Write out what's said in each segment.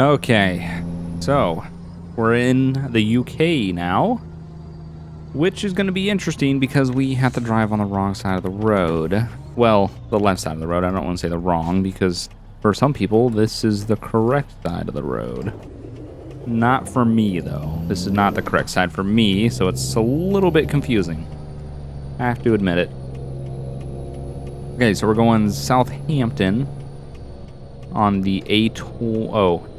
Okay, so we're in the UK now, which is going to be interesting because we have to drive on the wrong side of the road. Well, the left side of the road. I don't want to say the wrong because for some people, this is the correct side of the road. Not for me, though. This is not the correct side for me, so it's a little bit confusing. I have to admit it. Okay, so we're going Southampton on the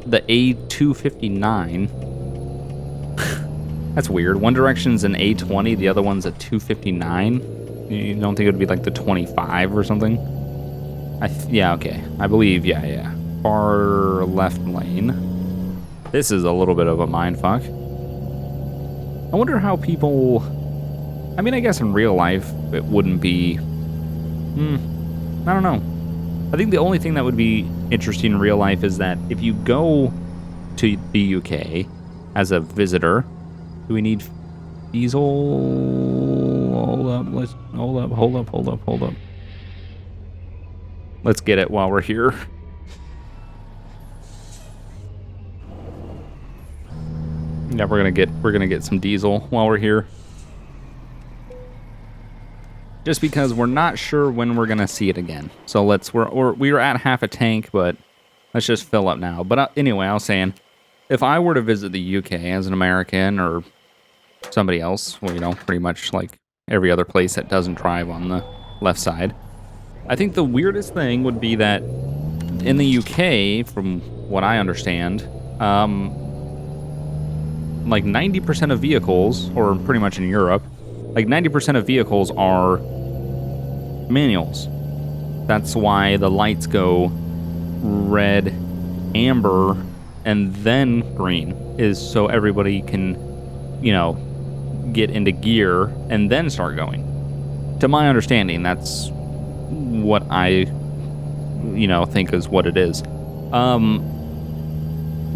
the A259. That's weird. One direction's an A20, the other one's a 259. You don't think it would be like the 25 or something? Yeah, okay. I believe, yeah. Far left lane. This is a little bit of a mindfuck. I wonder how people... I mean, I guess in real life, it wouldn't be... I don't know. I think the only thing that would be interesting in real life is that if you go to the UK as a visitor, do we need diesel? Hold up. Let's get it while we're here. Yeah, we're gonna get some diesel while we're here. Just because we're not sure when we're gonna see it again. So we were at half a tank, but let's just fill up now. But anyway, I was saying, if I were to visit the UK as an American or somebody else, well, you know, pretty much like every other place that doesn't drive on the left side, I think the weirdest thing would be that in the UK, from what I understand, like 90% of vehicles, or pretty much in Europe, like 90% of vehicles are manuals. That's why the lights go red, amber, and then green, is so everybody can, you know, get into gear and then start going. To my understanding, that's what I, you know, think is what it is.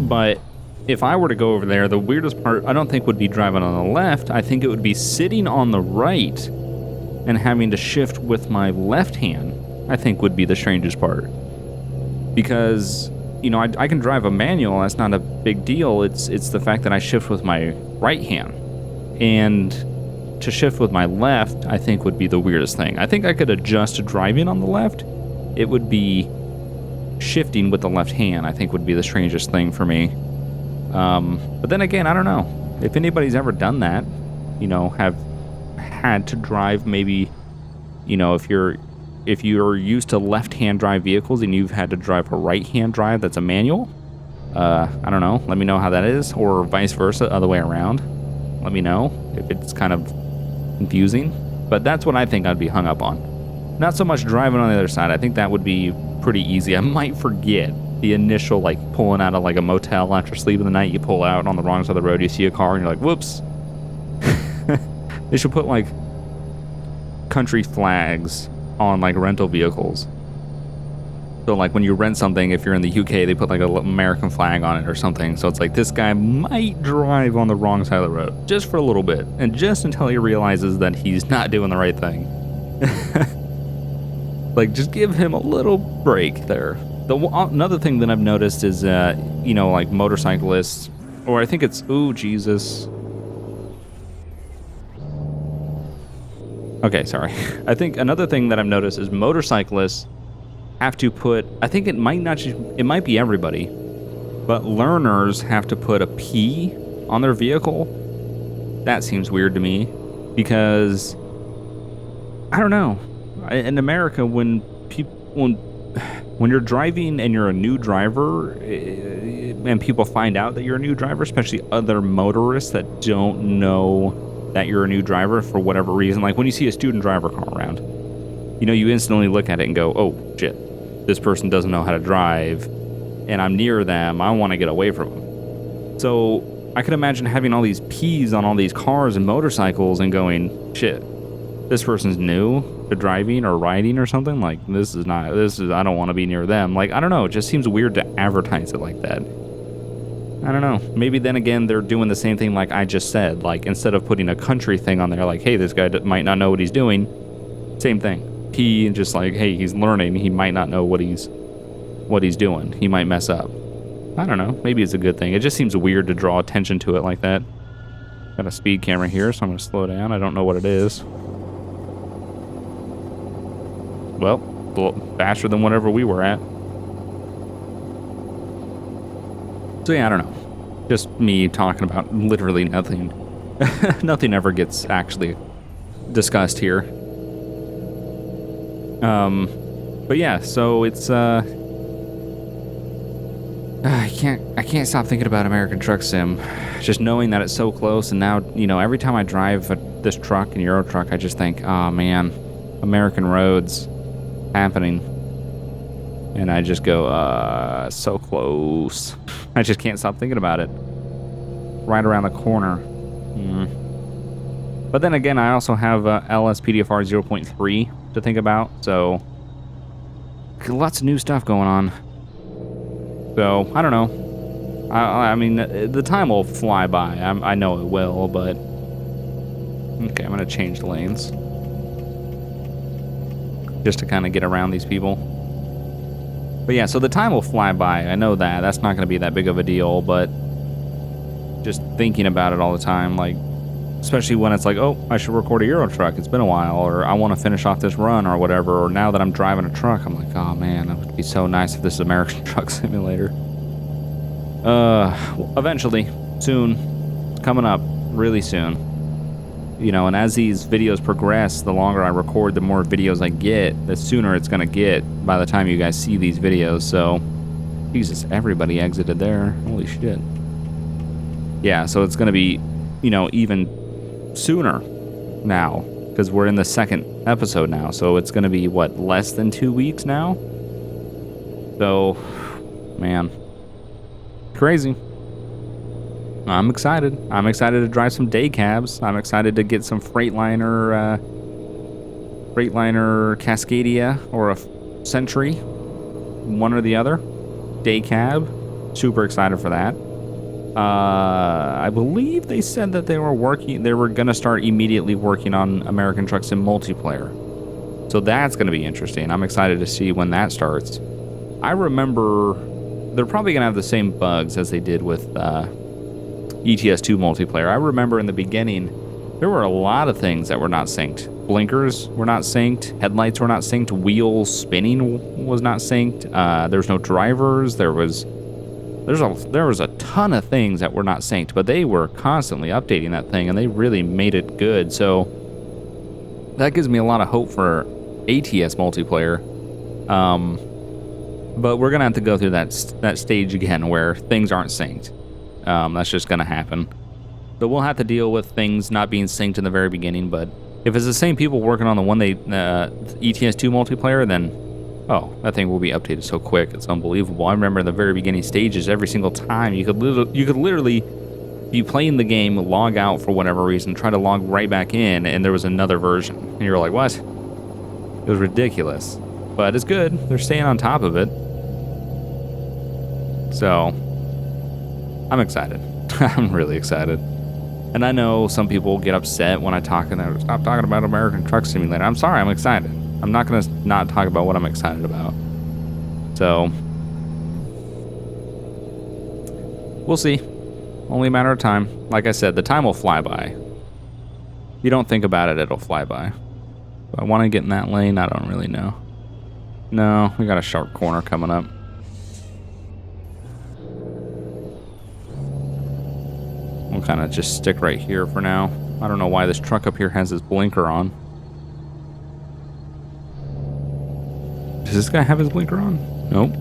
But if I were to go over there, the weirdest part, I don't think would be driving on the left. I think it would be sitting on the right and having to shift with my left hand, I think would be the strangest part. Because, you know, I can drive a manual, that's not a big deal. It's the fact that I shift with my right hand. And to shift with my left, I think would be the weirdest thing. I think I could adjust to driving on the left. It would be shifting with the left hand, I think would be the strangest thing for me. But then again, I don't know. If anybody's ever done that, you know, have had to drive maybe, you know, if you're used to left-hand drive vehicles and you've had to drive a right-hand drive that's a manual, I don't know. Let me know how that is, or vice versa, other way around. Let me know if it's kind of confusing. But that's what I think I'd be hung up on. Not so much driving on the other side. I think that would be pretty easy. I might forget the initial, like, pulling out of, like, a motel after sleeping the night. You pull out on the wrong side of the road, you see a car, and you're like, whoops. They should put, like, country flags on, like, rental vehicles. So, like, when you rent something, if you're in the UK, they put, like, an American flag on it or something. So it's like, this guy might drive on the wrong side of the road, just for a little bit, and just until he realizes that he's not doing the right thing. Like, just give him a little break there. Another thing that I've noticed is, you know, like, motorcyclists, or I think it's, ooh, Jesus. Okay, sorry. I think another thing that I've noticed is motorcyclists have to put, I think it might be everybody, but learners have to put a P on their vehicle. That seems weird to me, because, I don't know. In America, when you're driving and you're a new driver, and people find out that you're a new driver, especially other motorists that don't know that you're a new driver for whatever reason, like when you see a student driver car around, you know, you instantly look at it and go, oh shit, this person doesn't know how to drive, and I'm near them, I want to get away from them. So I could imagine having all these P's on all these cars and motorcycles and going, shit, this person's new to driving or riding or something, like, I don't want to be near them. Like, I don't know, it just seems weird to advertise it like that. I don't know. Maybe then again, they're doing the same thing like I just said. Like, instead of putting a country thing on there, like, hey, this guy might not know what he's doing, same thing. P, and just like, hey, he's learning, he might not know what he's doing. He might mess up. I don't know. Maybe it's a good thing. It just seems weird to draw attention to it like that. Got a speed camera here, so I'm going to slow down. I don't know what it is. Well, a little faster than whatever we were at. So yeah, I don't know. Just me talking about literally nothing. Nothing ever gets actually discussed here. But yeah, so it's I can't stop thinking about American Truck Sim. Just knowing that it's so close, and now, you know, every time I drive this truck and Euro Truck, I just think, oh man, American roads happening. And I just go, so close. I just can't stop thinking about it. Right around the corner. But then again, I also have LSPDFR 0.3 to think about, so lots of new stuff going on. So, I don't know. I mean, the time will fly by. I know it will, but... Okay, I'm going to change lanes. Just to kind of get around these people. But yeah, so the time will fly by. I know that. That's not going to be that big of a deal, but... Just thinking about it all the time, like... Especially when it's like, oh, I should record a Euro Truck. It's been a while, or I want to finish off this run, or whatever. Or now that I'm driving a truck, I'm like, oh man, it would be so nice if this is American Truck Simulator. Eventually, soon, it's coming up, really soon. You know, and as these videos progress, the longer I record, the more videos I get, the sooner it's gonna get by the time you guys see these videos. So, Jesus, everybody exited there. Holy shit. Yeah, so it's gonna be, you know, even sooner now, because we're in the second episode now, so it's gonna be what, less than 2 weeks now? So, man, crazy. I'm excited to drive some day cabs. I'm excited to get some Freightliner Cascadia or a Century, one or the other, day cab. Super excited for that. I believe they said that they were gonna start immediately working on American Truck Sim multiplayer. So that's gonna be interesting. I'm excited to see when that starts. I remember they're probably gonna have the same bugs as they did with ETS 2 multiplayer. I remember in the beginning, there were a lot of things that were not synced. Blinkers were not synced, headlights were not synced, wheels spinning was not synced, there was no drivers, there was a ton of things that were not synced, but they were constantly updating that thing, and they really made it good. So that gives me a lot of hope for ATS multiplayer. But we're gonna have to go through that stage again where things aren't synced. That's just gonna happen. But we'll have to deal with things not being synced in the very beginning. But if it's the same people working on the one ETS 2 multiplayer, then oh, that thing will be updated so quick. It's unbelievable. I remember in the very beginning stages, every single time, you could literally be playing the game, log out for whatever reason, try to log right back in, and there was another version. And you were like, what? It was ridiculous. But it's good. They're staying on top of it. So, I'm excited. I'm really excited. And I know some people get upset when I talk and they're, stop talking about American Truck Simulator. I'm sorry, I'm excited. I'm not going to not talk about what I'm excited about. So, we'll see. Only a matter of time. Like I said, the time will fly by. If you don't think about it, it'll fly by. Do I want to get in that lane? I don't really know. No, we got a sharp corner coming up. We'll kind of just stick right here for now. I don't know why this truck up here has his blinker on. Does this guy have his blinker on? Nope.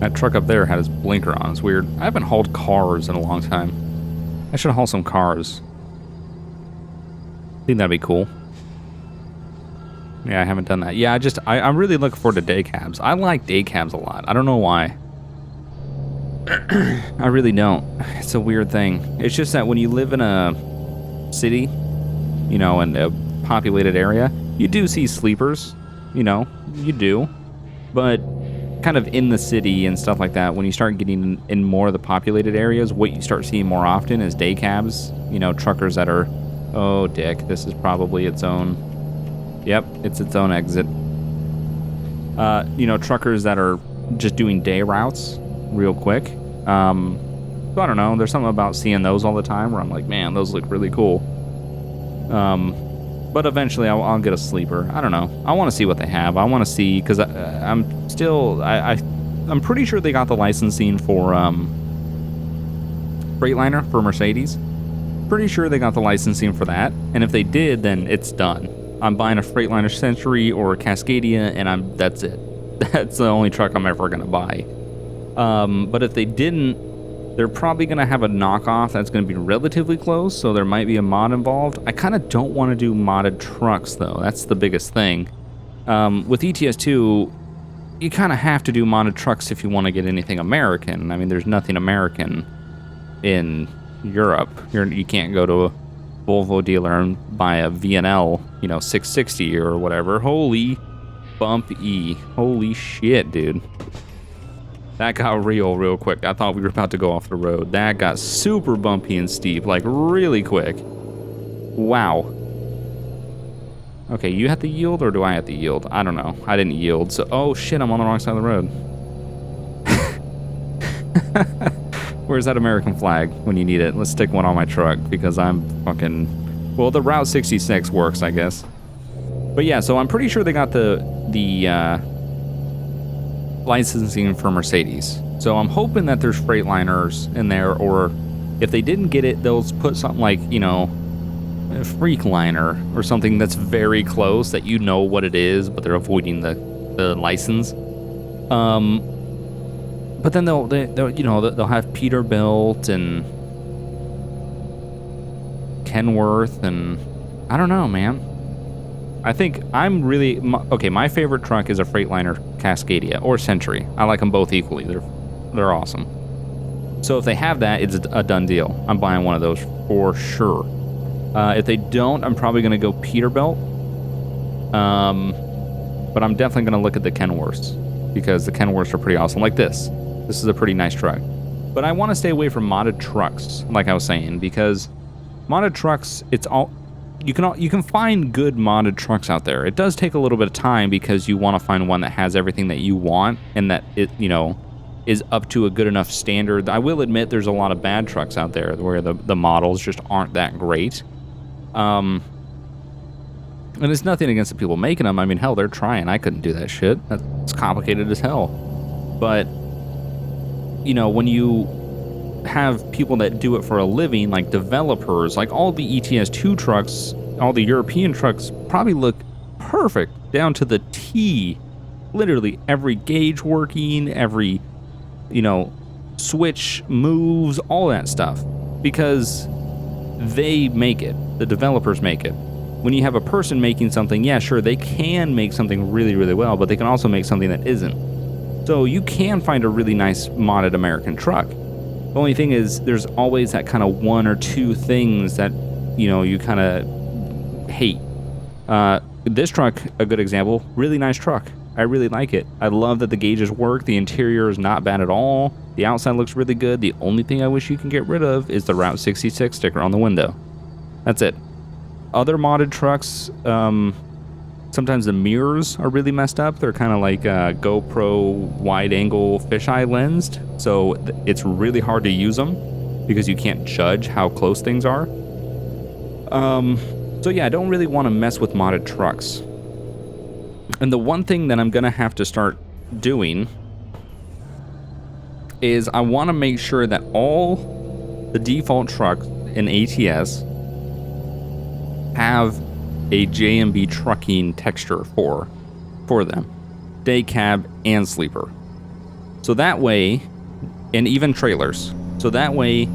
That truck up there had his blinker on. It's weird. I haven't hauled cars in a long time. I should haul some cars. I think that'd be cool. Yeah, I haven't done that. Yeah, I'm really looking forward to day cabs. I like day cabs a lot. I don't know why. I really don't. It's a weird thing. It's just that when you live in a city, you know, in a populated area, you do see sleepers. You know, you do. But kind of in the city and stuff like that, when you start getting in more of the populated areas, what you start seeing more often is day cabs. You know, truckers that are, oh, dick, this is probably its own, yep, it's its own exit. You know, truckers that are just doing day routes real quick. So I don't know. There's something about seeing those all the time where I'm like, man, those look really cool. But eventually I'll get a sleeper. I don't know. I want to see what they have. I want to see, because I'm pretty sure they got the licensing for Freightliner for Mercedes. Pretty sure they got the licensing for that. And if they did, then it's done. I'm buying a Freightliner Century or a Cascadia, and that's it. That's the only truck I'm ever gonna buy. But if they didn't, they're probably going to have a knockoff that's going to be relatively close, so there might be a mod involved. I kind of don't want to do modded trucks, though. That's the biggest thing. With ETS2, you kind of have to do modded trucks if you want to get anything American. I mean, there's nothing American in Europe. You can't go to a Volvo dealer and buy a VNL, 660 or whatever. Holy bump E. Holy shit, dude. That got real quick. I thought we were about to go off the road. That got super bumpy and steep, like really quick. Wow. Okay, you have to yield or do I have to yield? I don't know. I didn't yield, so... Oh shit, I'm on the wrong side of the road. Where's that American flag when you need it? Let's stick one on my truck because I'm fucking... Well, the Route 66 works, I guess. But yeah, so I'm pretty sure they got the licensing for Mercedes. So I'm hoping that there's Freightliners in there, or if they didn't get it, they'll put something like, a Freakliner or something that's very close that what it is, but they're avoiding the license. But then they'll have Peterbilt and Kenworth, and I don't know, man. I think I'm really... Okay, my favorite truck is a Freightliner Cascadia or Century. I like them both equally. They're awesome. So if they have that, it's a done deal. I'm buying one of those for sure. If they don't, I'm probably going to go Peterbilt. But I'm definitely going to look at the Kenworths because the Kenworths are pretty awesome. Like this. This is a pretty nice truck. But I want to stay away from modded trucks, like I was saying, because modded trucks, it's all... You can find good modded trucks out there. It does take a little bit of time because you want to find one that has everything that you want and that it, is up to a good enough standard. I will admit there's a lot of bad trucks out there where the models just aren't that great. And it's nothing against the people making them. I mean, hell, they're trying. I couldn't do that shit. That's complicated as hell. But, when you have people that do it for a living, like developers, like all the ETS2 trucks, all the European trucks probably look perfect down to the T. Literally every gauge working, every, switch moves, all that stuff, because they make it. The developers make it. When you have a person making something, yeah, sure, they can make something really, really well, but they can also make something that isn't. So you can find a really nice modded American truck. The only thing is, there's always that kind of one or two things that, you kind of hate. This truck, a good example, really nice truck. I really like it. I love that the gauges work. The interior is not bad at all. The outside looks really good. The only thing I wish you can get rid of is the Route 66 sticker on the window. That's it. Other modded trucks, sometimes the mirrors are really messed up. They're kind of like GoPro wide-angle fisheye lensed, so it's really hard to use them because you can't judge how close things are. So yeah, I don't really want to mess with modded trucks. And the one thing that I'm going to have to start doing is I want to make sure that all the default trucks in ATS have a J&B trucking texture for them, day cab and sleeper. So that way, and even trailers. So that way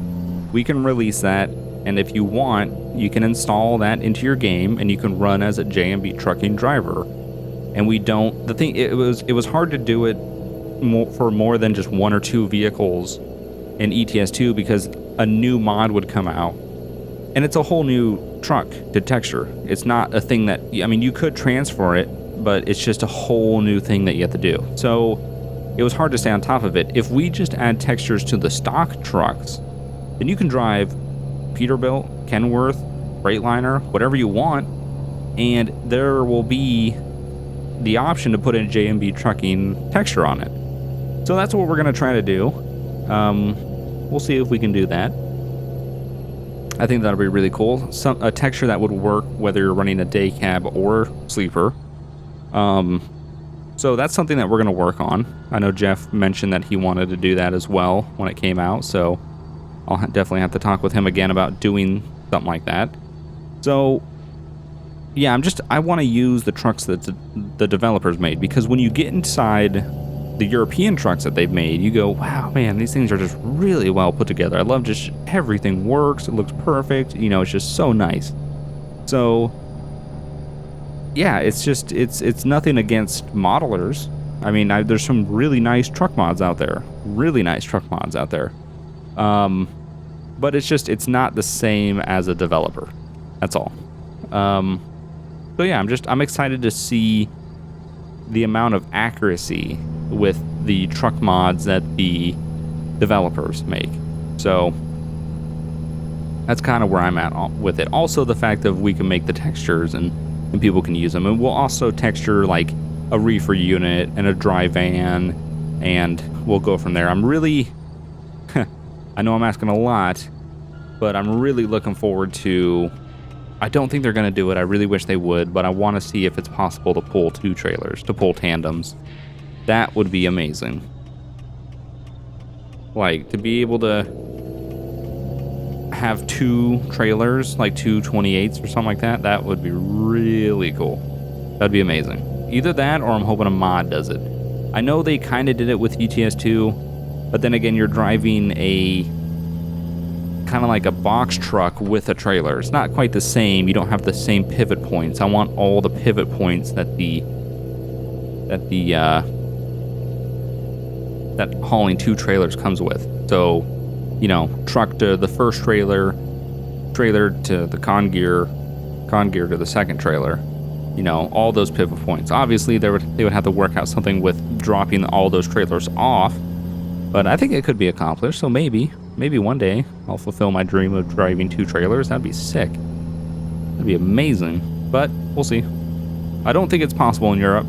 we can release that, and if you want, you can install that into your game and you can run as a J&B trucking driver. And we don't, the thing, it was hard to do it for more than just one or two vehicles in ETS2 because a new mod would come out. And it's a whole new truck to texture. It's not a thing that, I mean, you could transfer it, but it's just a whole new thing that you have to do. So it was hard to stay on top of it. If we just add textures to the stock trucks, then you can drive Peterbilt, Kenworth, Freightliner, whatever you want, and there will be the option to put in J&B trucking texture on it. So that's what we're going to try to do. We'll see if we can do that. I think that'll be really cool. A texture that would work whether you're running a day cab or sleeper. So that's something that we're going to work on. I know Jeff mentioned that he wanted to do that as well when it came out, so I'll definitely have to talk with him again about doing something like that. So, yeah, I want to use the trucks that the developers made, because when you get inside the European trucks that they've made, you go, wow, man, these things are just really well put together. I love just everything works. It looks perfect. You know, it's just so nice. So, yeah, it's nothing against modelers. I mean, there's some really nice truck mods out there. But it's not the same as a developer. That's all. So yeah, I'm excited to see the amount of accuracy with the truck mods that the developers make. So that's kind of where I'm at with it. Also, the fact that we can make the textures and people can use them. And we'll also texture like a reefer unit and a dry van, and we'll go from there. I'm really, I know I'm asking a lot, but I'm really looking forward to, I don't think they're going to do it. I really wish they would, but I want to see if it's possible to pull 2 trailers, to pull tandems. That would be amazing. Like, to be able to have 2 trailers, like 2 28s or something like that, that would be really cool. That'd be amazing. Either that, or I'm hoping a mod does it. I know they kind of did it with ATS 2, but then again, you're driving a kind of like a box truck with a trailer. It's not quite the same. You don't have the same pivot points. I want all the pivot points that hauling 2 trailers comes with. So, you know, truck to the first trailer, trailer to the con gear to the second trailer. You know, all those pivot points. Obviously, they would have to work out something with dropping all those trailers off, but I think it could be accomplished. So maybe one day I'll fulfill my dream of driving 2 trailers. That'd be sick. That'd be amazing. But we'll see. I don't think it's possible in Europe,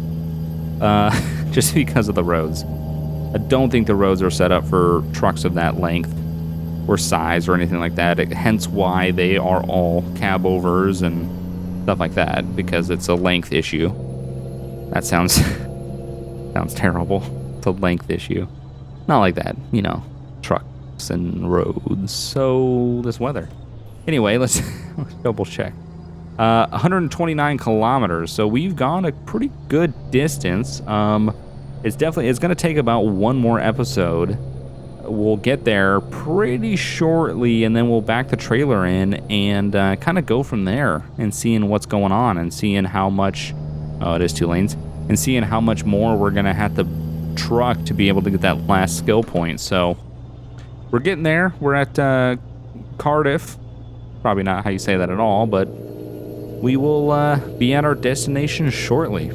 just because of the roads. I don't think the roads are set up for trucks of that length or size or anything like that. Hence why they are all cab overs and stuff like that, because it's a length issue. That sounds terrible. It's a length issue. Not like that, you know, trucks and roads. So this weather. Anyway, let's double check. 129 kilometers. So we've gone a pretty good distance. It's going to take about 1 more episode. We'll get there pretty shortly, and then we'll back the trailer in and kind of go from there, and seeing what's going on, and seeing how much, oh, it is 2 lanes, and seeing how much more we're going to have to truck to be able to get that last skill point. So we're getting there. We're at Cardiff. Probably not how you say that at all, but we will be at our destination shortly.